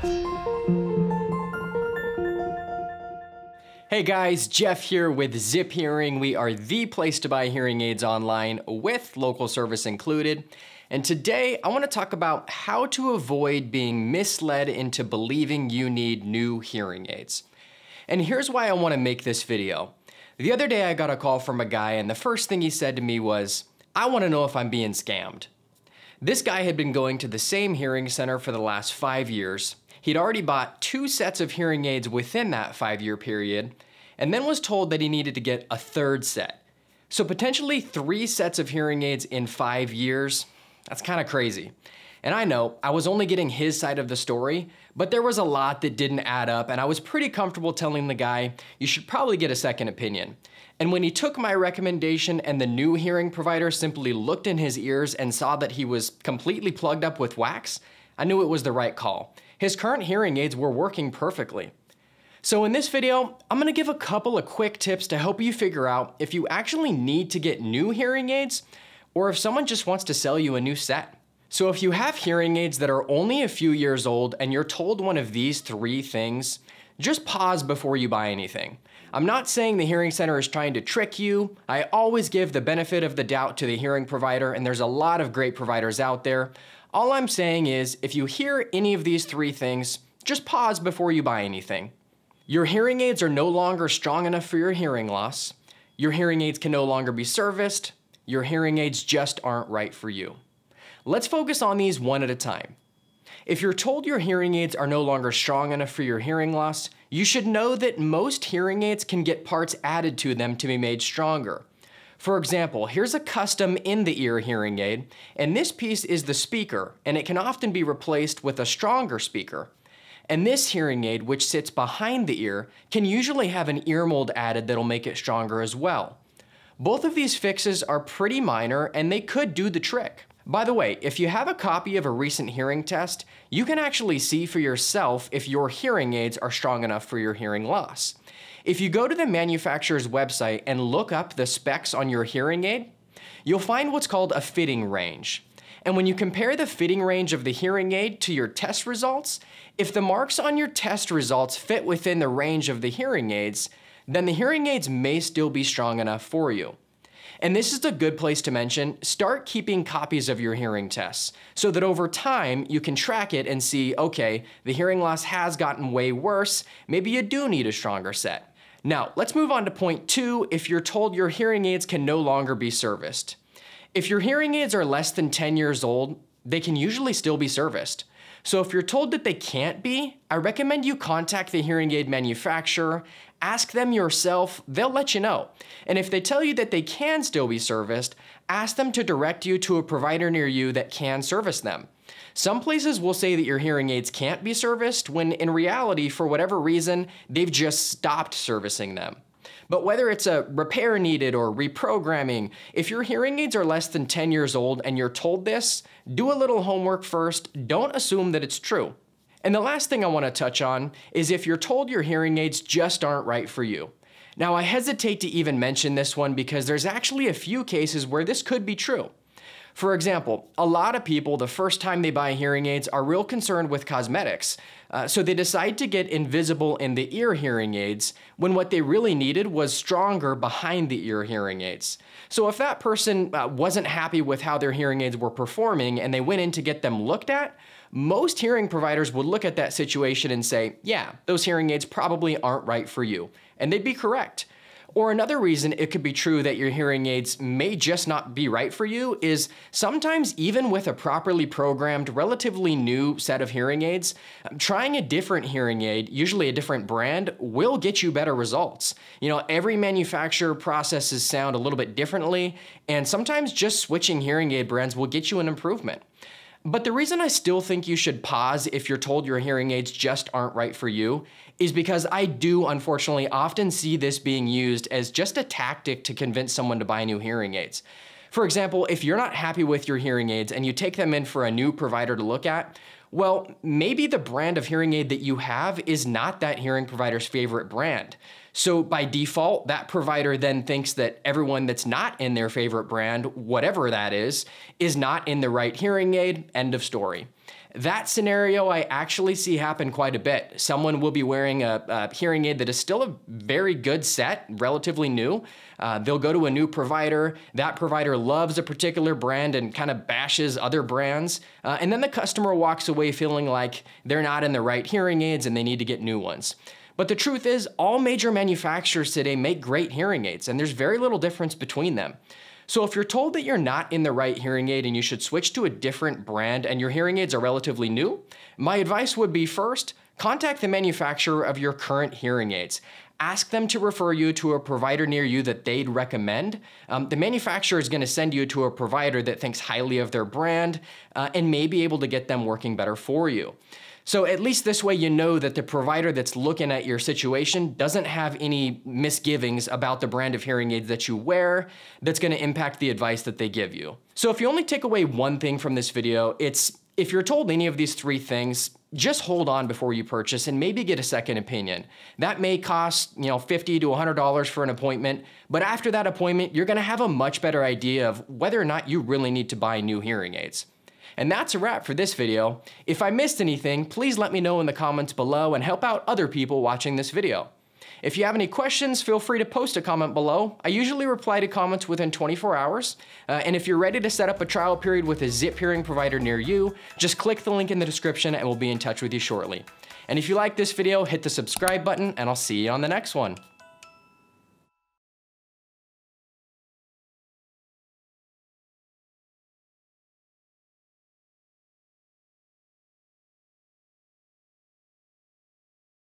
Hey guys, Jeff here with Zip Hearing. We are the place to buy hearing aids online with local service included. And today I want to talk about how to avoid being misled into believing you need new hearing aids. And here's why I want to make this video. The other day I got a call from a guy and the first thing he said to me was, "I want to know if I'm being scammed." This guy had been going to the same hearing center for the last 5 years. He'd already bought 2 sets of hearing aids within that 5-year period, and then was told that he needed to get a 3rd set. So potentially 3 sets of hearing aids in 5 years, that's kind of crazy. And I know, I was only getting his side of the story, but there was a lot that didn't add up, and I was pretty comfortable telling the guy, you should probably get a second opinion. And when he took my recommendation and the new hearing provider simply looked in his ears and saw that he was completely plugged up with wax, I knew it was the right call. His current hearing aids were working perfectly. So in this video, I'm gonna give a couple of quick tips to help you figure out if you actually need to get new hearing aids or if someone just wants to sell you a new set. So if you have hearing aids that are only a few years old and you're told one of these 3 things, just pause before you buy anything. I'm not saying the hearing center is trying to trick you. I always give the benefit of the doubt to the hearing provider, and there's a lot of great providers out there. All I'm saying is, if you hear any of these 3 things, just pause before you buy anything. Your hearing aids are no longer strong enough for your hearing loss. Your hearing aids can no longer be serviced. Your hearing aids just aren't right for you. Let's focus on these one at a time. If you're told your hearing aids are no longer strong enough for your hearing loss, you should know that most hearing aids can get parts added to them to be made stronger. For example, here's a custom in-the-ear hearing aid, and this piece is the speaker, and it can often be replaced with a stronger speaker. And this hearing aid, which sits behind the ear, can usually have an ear mold added that'll make it stronger as well. Both of these fixes are pretty minor, and they could do the trick. By the way, if you have a copy of a recent hearing test, you can actually see for yourself if your hearing aids are strong enough for your hearing loss. If you go to the manufacturer's website and look up the specs on your hearing aid, you'll find what's called a fitting range. And when you compare the fitting range of the hearing aid to your test results, if the marks on your test results fit within the range of the hearing aids, then the hearing aids may still be strong enough for you. And this is a good place to mention, start keeping copies of your hearing tests so that over time you can track it and see, okay, the hearing loss has gotten way worse, maybe you do need a stronger set. Now, let's move on to point 2, if you're told your hearing aids can no longer be serviced. If your hearing aids are less than 10 years old, they can usually still be serviced. So if you're told that they can't be, I recommend you contact the hearing aid manufacturer, ask them yourself, they'll let you know. And if they tell you that they can still be serviced, ask them to direct you to a provider near you that can service them. Some places will say that your hearing aids can't be serviced when in reality, for whatever reason, they've just stopped servicing them. But whether it's a repair needed or reprogramming, if your hearing aids are less than 10 years old and you're told this, do a little homework first, don't assume that it's true. And the last thing I want to touch on is if you're told your hearing aids just aren't right for you. Now I hesitate to even mention this one because there's actually a few cases where this could be true. For example, a lot of people, the first time they buy hearing aids, are real concerned with cosmetics. So they decide to get invisible in the ear hearing aids when what they really needed was stronger behind the ear hearing aids. So if that person wasn't happy with how their hearing aids were performing and they went in to get them looked at, most hearing providers would look at that situation and say, yeah, those hearing aids probably aren't right for you. And they'd be correct. Or another reason it could be true that your hearing aids may just not be right for you is sometimes even with a properly programmed, relatively new set of hearing aids, trying a different hearing aid, usually a different brand, will get you better results. You know, every manufacturer processes sound a little bit differently, and sometimes just switching hearing aid brands will get you an improvement. But the reason I still think you should pause if you're told your hearing aids just aren't right for you is because I do unfortunately often see this being used as just a tactic to convince someone to buy new hearing aids. For example, if you're not happy with your hearing aids and you take them in for a new provider to look at, well, maybe the brand of hearing aid that you have is not that hearing provider's favorite brand. So by default, that provider then thinks that everyone that's not in their favorite brand, whatever that is not in the right hearing aid, end of story. That scenario I actually see happen quite a bit. Someone will be wearing a hearing aid that is still a very good set, relatively new. They'll go to a new provider. That provider loves a particular brand and kind of bashes other brands. And then the customer walks away feeling like they're not in the right hearing aids and they need to get new ones. But the truth is, all major manufacturers today make great hearing aids, and there's very little difference between them. So if you're told that you're not in the right hearing aid and you should switch to a different brand and your hearing aids are relatively new, my advice would be first, contact the manufacturer of your current hearing aids. Ask them to refer you to a provider near you that they'd recommend. The manufacturer is going to send you to a provider that thinks highly of their brand and may be able to get them working better for you. So at least this way you know that the provider that's looking at your situation doesn't have any misgivings about the brand of hearing aids that you wear that's going to impact the advice that they give you. So if you only take away one thing from this video, it's if you're told any of these three things, just hold on before you purchase and maybe get a second opinion. That may cost, $50 to $100 for an appointment, but after that appointment, you're going to have a much better idea of whether or not you really need to buy new hearing aids. And that's a wrap for this video. If I missed anything, please let me know in the comments below and help out other people watching this video. If you have any questions, feel free to post a comment below. I usually reply to comments within 24 hours. And if you're ready to set up a trial period with a Zip hearing provider near you, just click the link in the description and we'll be in touch with you shortly. And if you like this video, hit the subscribe button and I'll see you on the next one.